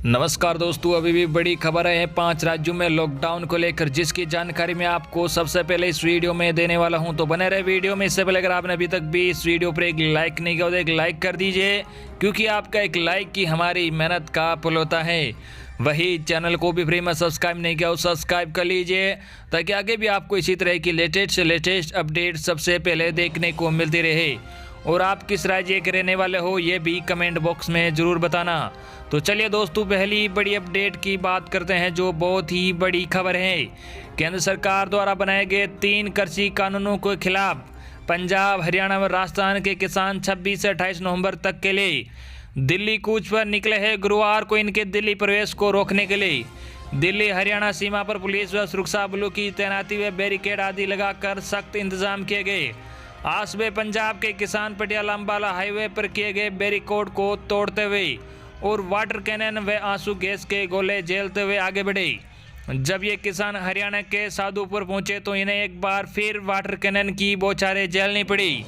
नमस्कार दोस्तों, अभी भी बड़ी खबर है 5 राज्यों में लॉकडाउन को लेकर, जिसकी जानकारी मैं आपको सबसे पहले इस वीडियो में देने वाला हूं। तो बने रहे वीडियो में। इससे पहले अगर आपने अभी तक भी इस वीडियो पर एक लाइक नहीं किया तो एक लाइक कर दीजिए, क्योंकि आपका एक लाइक ही हमारी मेहनत का फल होता है। वही चैनल को भी फ्री में सब्सक्राइब नहीं किया हो, सब्सक्राइब कर लीजिए, ताकि आगे भी आपको इसी तरह की लेटेस्ट से लेटेस्ट अपडेट सबसे पहले देखने को मिलती रहे। और आप किस राज्य के रहने वाले हो ये भी कमेंट बॉक्स में ज़रूर बताना। तो चलिए दोस्तों, पहली बड़ी अपडेट की बात करते हैं, जो बहुत ही बड़ी खबर है। केंद्र सरकार द्वारा बनाए गए 3 कृषि कानूनों के खिलाफ पंजाब, हरियाणा व राजस्थान के किसान 26 से 28 नवंबर तक के लिए दिल्ली कूच पर निकले हैं। गुरुवार को इनके दिल्ली प्रवेश को रोकने के लिए दिल्ली हरियाणा सीमा पर पुलिस व सुरक्षा बलों की तैनाती व बैरिकेड आदि लगाकर सख्त इंतजाम किए गए। आज सुबह पंजाब के किसान पटियाला अंबाला हाईवे पर किए गए बैरिकेड को तोड़ते हुए और वाटर कैनन व आंसू गैस के गोले झेलते हुए आगे बढ़े। जब ये किसान हरियाणा के साधुपुर पहुंचे तो इन्हें एक बार फिर वाटर कैनन की बौछारें झेलनी पड़ी।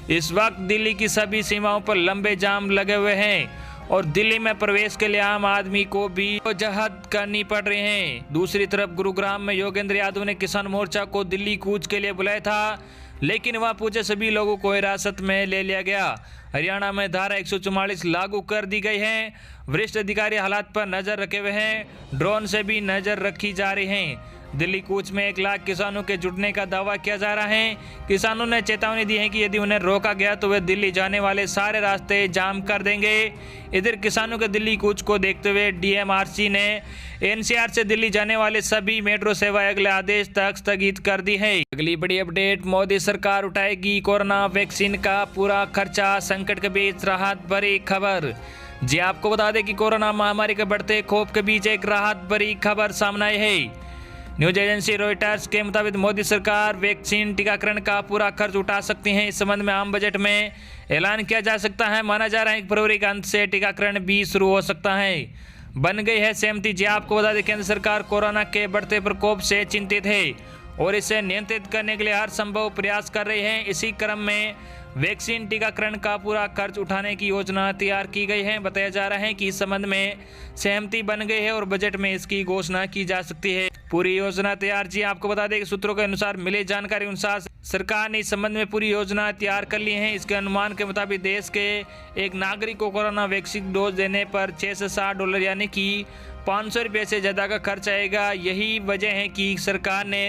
इस वक्त दिल्ली की सभी सीमाओं पर लंबे जाम लगे हुए हैं और दिल्ली में प्रवेश के लिए आम आदमी को भी जहद करनी पड़ रही है। दूसरी तरफ गुरुग्राम में योगेंद्र यादव ने किसान मोर्चा को दिल्ली कूच के लिए बुलाया था, लेकिन वहां पहुंचे सभी लोगों को हिरासत में ले लिया गया। हरियाणा में धारा 144 लागू कर दी गई है। वरिष्ठ अधिकारी हालात पर नजर रखे हुए हैं, ड्रोन से भी नजर रखी जा रही है। दिल्ली कूच में 1 लाख किसानों के जुटने का दावा किया जा रहा है। किसानों ने चेतावनी दी है कि यदि उन्हें रोका गया तो वे दिल्ली जाने वाले सारे रास्ते जाम कर देंगे। इधर किसानों के दिल्ली कूच को देखते हुए डीएमआरसी ने एनसीआर से दिल्ली जाने वाले सभी मेट्रो सेवाएं अगले आदेश तक स्थगित कर दी है। अगली बड़ी अपडेट, मोदी सरकार उठाएगी कोरोना वैक्सीन का पूरा खर्चा, संकट के बीच राहत भरी खबर। जी आपको बता दें कि कोरोना महामारी के बढ़ते खौफ के बीच एक राहत भरी खबर सामने आई है। न्यूज एजेंसी रॉयटर्स के मुताबिक मोदी सरकार वैक्सीन टीकाकरण का पूरा खर्च उठा सकती है। इस संबंध में आम बजट में ऐलान किया जा सकता है। माना जा रहा है कि फरवरी के अंत से टीकाकरण भी शुरू हो सकता है। बन गई है सहमति। जी आपको बता दें, केंद्र सरकार कोरोना के बढ़ते प्रकोप से चिंतित है और इसे नियंत्रित करने के लिए हर संभव प्रयास कर रही है। इसी क्रम में वैक्सीन टीकाकरण का पूरा खर्च उठाने की योजना तैयार की गई है। बताया जा रहा है कि इस संबंध में सहमति बन गई है और बजट में इसकी घोषणा की जा सकती है। पूरी योजना तैयार। जी आपको बता दें कि सूत्रों के अनुसार मिली जानकारी अनुसार सरकार ने इस संबंध में पूरी योजना तैयार कर ली है। इसके अनुमान के मुताबिक देश के एक नागरिक को कोरोना वैक्सीन डोज देने पर $6 से $7 यानी कि 500 रुपये से ज़्यादा का खर्च आएगा। यही वजह है कि सरकार ने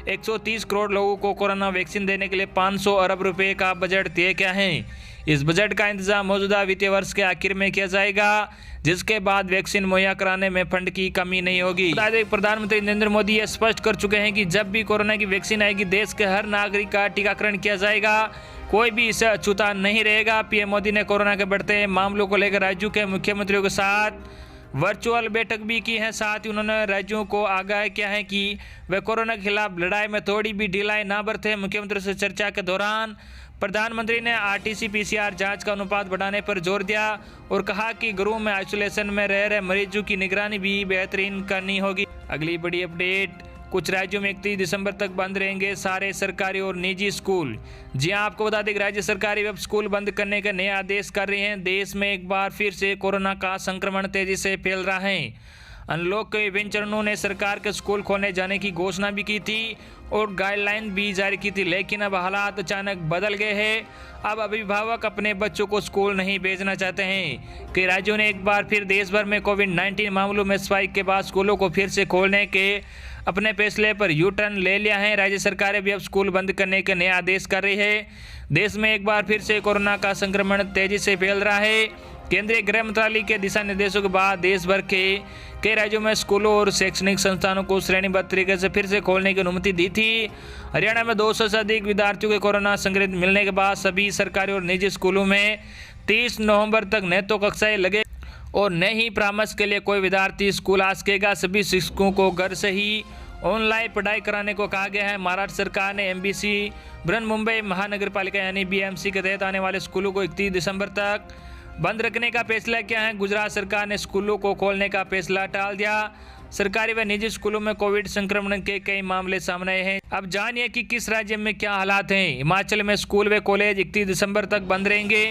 130 करोड़ लोगों को कोरोना वैक्सीन देने के लिए 500 अरब रुपए का बजट तय किया है। इस बजट का इंतजाम मौजूदा वित्तीय वर्ष के आखिर में किया जाएगा, जिसके बाद वैक्सीन मुहैया कराने में फंड की कमी नहीं होगी। प्रधानमंत्री नरेंद्र मोदी ये स्पष्ट कर चुके हैं कि जब भी कोरोना की वैक्सीन आएगी, देश के हर नागरिक का टीकाकरण किया जाएगा, कोई भी इसे अछूता नहीं रहेगा। पीएम मोदी ने कोरोना के बढ़ते मामलों को लेकर राज्यों के मुख्यमंत्रियों के साथ वर्चुअल बैठक भी की है। साथ ही उन्होंने राज्यों को आगाह किया है कि वे कोरोना के खिलाफ लड़ाई में थोड़ी भी ढिलाई ना बरतें। मुख्यमंत्री से चर्चा के दौरान प्रधानमंत्री ने आरटीसी पीसीआर जांच का अनुपात बढ़ाने पर जोर दिया और कहा कि घरों में आइसोलेशन में रह रहे मरीजों की निगरानी भी बेहतरीन करनी होगी। अगली बड़ी अपडेट, कुछ राज्यों में 31 दिसंबर तक बंद रहेंगे सारे सरकारी और निजी स्कूल। जी हां, आपको बता दें कि राज्य सरकारी वेब स्कूल बंद करने के नए आदेश कर रहे हैं। देश में एक बार फिर से कोरोना का संक्रमण तेजी से फैल रहा है। अनलॉक के विभिन्न चरणों ने सरकार के स्कूल खोलने जाने की घोषणा भी की थी और गाइडलाइन भी जारी की थी, लेकिन अब हालात अचानक बदल गए हैं। अब अभिभावक अपने बच्चों को स्कूल नहीं भेजना चाहते हैं। कई राज्यों ने एक बार फिर देश भर में कोविड-19 मामलों में स्पाइक के बाद स्कूलों को फिर से खोलने के अपने फैसले पर यू टर्न ले लिया है। राज्य सरकारें भी अब स्कूल बंद करने के नए आदेश कर रही है। देश में एक बार फिर से कोरोना का संक्रमण तेजी से फैल रहा है। केंद्रीय गृह मंत्रालय के दिशा निर्देशों के बाद देश भर के कई राज्यों में स्कूलों और शैक्षणिक संस्थानों को श्रेणीबद्ध तरीके से फिर से खोलने की अनुमति दी थी। हरियाणा में 200 से अधिक विद्यार्थियों के कोरोना संक्रमित मिलने के बाद सभी सरकारी और निजी स्कूलों में 30 नवंबर तक न तो कक्षाएं लगे और न ही परामर्श के लिए कोई विद्यार्थी स्कूल आ सकेगा। सभी शिक्षकों को घर से ही ऑनलाइन पढ़ाई कराने को कहा गया है। महाराष्ट्र सरकार ने एमबीसी बृहन्मुंबई महानगर पालिका यानी बीएमसी के तहत आने वाले स्कूलों को 31 दिसंबर तक बंद रखने का फैसला किया है। गुजरात सरकार ने स्कूलों को खोलने का फैसला टाल दिया। सरकारी व निजी स्कूलों में कोविड संक्रमण के कई मामले सामने आए हैं। अब जानिए कि किस राज्य में क्या हालात हैं। हिमाचल में स्कूल व कॉलेज 31 दिसंबर तक बंद रहेंगे।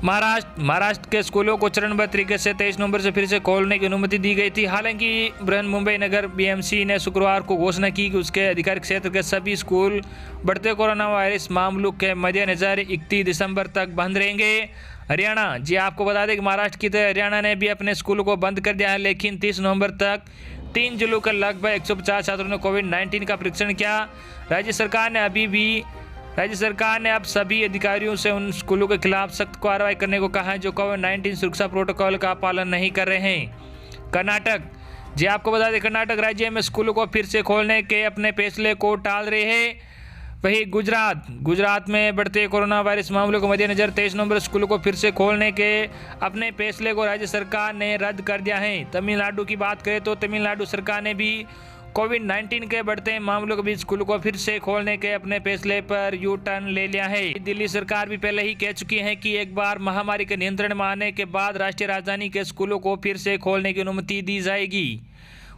महाराष्ट्र के स्कूलों को चरणबद्ध तरीके से 23 नवंबर से फिर से खोलने की अनुमति दी गई थी। हालांकि बृहन्मुंबई नगर बीएमसी ने शुक्रवार को घोषणा की कि उसके अधिकारी क्षेत्र के सभी स्कूल बढ़ते कोरोना वायरस मामलों के मद्देनजर 31 दिसंबर तक बंद रहेंगे। हरियाणा, जी आपको बता दें कि महाराष्ट्र की तरह हरियाणा ने भी अपने स्कूलों को बंद कर दिया है, लेकिन 30 नवंबर तक 3 जिलों के लगभग 150 छात्रों ने कोविड-19 का परीक्षण किया। राज्य सरकार ने अब सभी अधिकारियों से उन स्कूलों के खिलाफ सख्त कार्रवाई करने को कहा है जो कोविड-19 सुरक्षा प्रोटोकॉल का पालन नहीं कर रहे हैं। कर्नाटक, जी आपको बता दें कर्नाटक राज्य में स्कूलों को फिर से खोलने के अपने फैसले को टाल रहे हैं। वहीं गुजरात में बढ़ते कोरोना वायरस मामलों के मद्देनजर 23 नवंबर स्कूलों को फिर से खोलने के अपने फैसले को राज्य सरकार ने रद्द कर दिया है। तमिलनाडु की बात करें तो तमिलनाडु सरकार ने भी कोविड-19 के बढ़ते मामलों के बीच स्कूलों को फिर से खोलने के अपने फैसले पर यू टर्न ले लिया है। दिल्ली सरकार भी पहले ही कह चुकी है कि एक बार महामारी के नियंत्रण में आने के बाद राष्ट्रीय राजधानी के स्कूलों को फिर से खोलने की अनुमति दी जाएगी।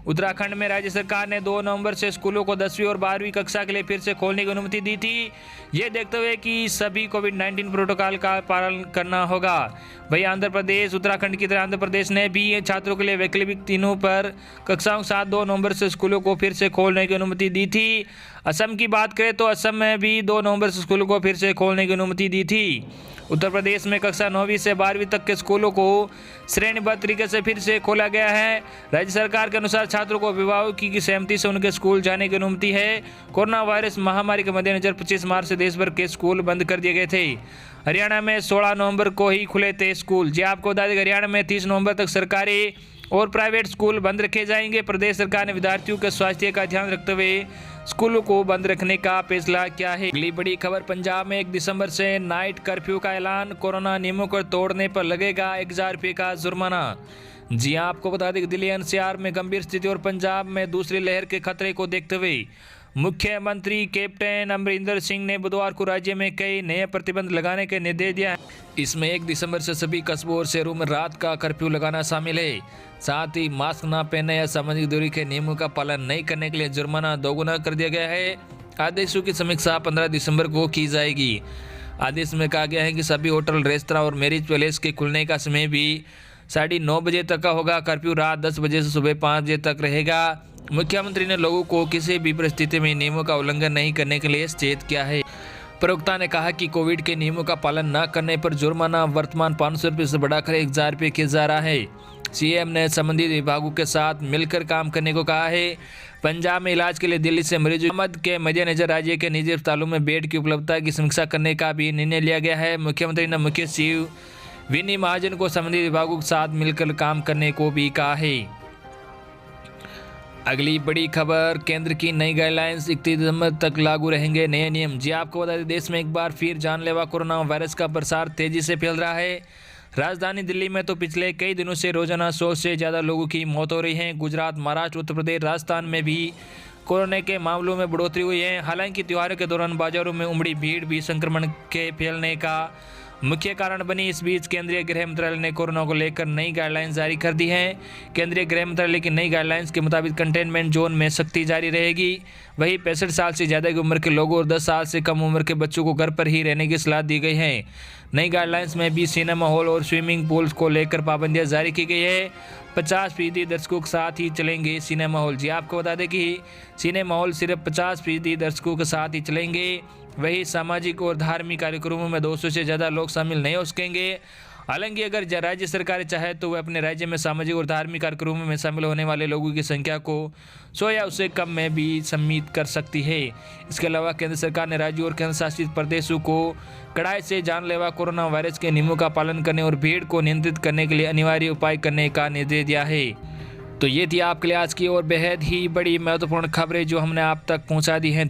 उत्तराखंड में राज्य सरकार ने 2 नवंबर से स्कूलों को 10वीं और 12वीं कक्षा के लिए फिर से खोलने की अनुमति दी थी, ये देखते हुए कि सभी कोविड-19 प्रोटोकॉल का पालन करना होगा। वहीं आंध्र प्रदेश, उत्तराखंड की तरह आंध्र प्रदेश ने भी छात्रों के लिए वैकल्पिक दिनों पर कक्षाओं के साथ 2 नवंबर से स्कूलों को फिर से खोलने की अनुमति दी थी। असम की बात करें तो असम में भी 2 नवंबर से स्कूलों को फिर से खोलने की अनुमति दी थी। उत्तर प्रदेश में कक्षा 9वीं से 12वीं तक के स्कूलों को श्रेणीबद्ध तरीके से फिर से खोला गया है। राज्य सरकार के अनुसार छात्रों को अभिभावकों की सहमति से उनके स्कूल जाने की अनुमति है। कोरोना वायरस महामारी के मद्देनजर 25 मार्च से देश भर के स्कूल बंद कर दिए गए थे। हरियाणा में 16 नवंबर को ही खुले थे स्कूल। जी आपको बता दें हरियाणा में 30 नवंबर तक सरकारी और प्राइवेट स्कूल बंद रखे जाएंगे। प्रदेश सरकार ने विद्यार्थियों के स्वास्थ्य का ध्यान रखते हुए स्कूलों को बंद रखने का फैसला किया है। अगली बड़ी खबर, पंजाब में 1 दिसंबर से नाइट कर्फ्यू का ऐलान। कोरोना नियमों को तोड़ने पर लगेगा 1000 रुपये का जुर्माना। जी आपको बता दें दिल्ली एनसीआर में गंभीर स्थिति और पंजाब में दूसरी लहर के खतरे को देखते हुए मुख्यमंत्री कैप्टन अमरिंदर सिंह ने बुधवार को राज्य में कई नए प्रतिबंध लगाने के निर्देश दिया है। इसमें 1 दिसंबर से सभी कस्बों और शहरों में रात का कर्फ्यू लगाना शामिल है। साथ ही मास्क न पहनने या सामाजिक दूरी के नियमों का पालन नहीं करने के लिए जुर्माना दोगुना कर दिया गया है। आदेशों की समीक्षा 15 दिसंबर को की जाएगी। आदेश में कहा गया है कि सभी होटल, रेस्तरां और मैरिज पैलेस के खुलने का समय भी 9:30 बजे तक का होगा। कर्फ्यू रात 10 बजे से सुबह 5 बजे तक रहेगा। मुख्यमंत्री ने लोगों को किसी भी परिस्थिति में नियमों का उल्लंघन नहीं करने के लिए सचेत किया है। प्रवक्ता ने कहा कि कोविड के नियमों का पालन न करने पर जुर्माना वर्तमान 500 रुपये से बढ़ाकर 1000 रुपये किया जा रहा है। सीएम ने संबंधित विभागों के साथ मिलकर काम करने को कहा है। पंजाब में इलाज के लिए दिल्ली से मरीजों की आमद के मद्देनजर राज्य के निजी अस्पतालों में बेड की उपलब्धता की समीक्षा करने का भी निर्णय लिया गया है। मुख्यमंत्री ने मुख्य सचिव विनी महाजन को संबंधित विभागों के साथ मिलकर काम करने को भी कहा है। अगली बड़ी खबर, केंद्र की नई गाइडलाइंस 31 दिसंबर तक लागू रहेंगे नए नियम। जी आपको बता दें देश में एक बार फिर जानलेवा कोरोना वायरस का प्रसार तेजी से फैल रहा है। राजधानी दिल्ली में तो पिछले कई दिनों से रोजाना 100 से ज़्यादा लोगों की मौत हो रही है। गुजरात, महाराष्ट्र, उत्तर प्रदेश, राजस्थान में भी कोरोना के मामलों में बढ़ोतरी हुई है। हालांकि त्योहारों के दौरान बाजारों में उमड़ी भीड़ भी संक्रमण के फैलने का मुख्य कारण बनी। इस बीच केंद्रीय गृह मंत्रालय ने कोरोना को लेकर नई गाइडलाइंस जारी कर दी है। केंद्रीय गृह मंत्रालय की नई गाइडलाइंस के मुताबिक कंटेनमेंट जोन में सख्ती जारी रहेगी। वहीं 65 साल से ज़्यादा की उम्र के लोगों और 10 साल से कम उम्र के बच्चों को घर पर ही रहने की सलाह दी गई है। नई गाइडलाइंस में भी सिनेमा हॉल और स्विमिंग पूल्स को लेकर पाबंदियां जारी की गई है। 50% दर्शकों के साथ ही चलेंगे सिनेमा हॉल। जी आपको बता दें कि सिनेमा हॉल सिर्फ 50% दर्शकों के साथ ही चलेंगे। वही सामाजिक और धार्मिक कार्यक्रमों में 200 से ज़्यादा लोग शामिल नहीं हो सकेंगे। हालांकि अगर राज्य सरकार चाहे तो वह अपने राज्य में सामाजिक और धार्मिक कार्यक्रमों में शामिल होने वाले लोगों की संख्या को 100 या उससे कम में भी सीमित कर सकती है। इसके अलावा केंद्र सरकार ने राज्यों और केंद्र शासित प्रदेशों को कड़ाई से जानलेवा कोरोना वायरस के नियमों का पालन करने और भीड़ को नियंत्रित करने के लिए अनिवार्य उपाय करने का निर्देश दिया है। तो ये थी आपके लिए आज की और बेहद ही बड़ी महत्वपूर्ण खबरें जो हमने आप तक पहुँचा दी हैं।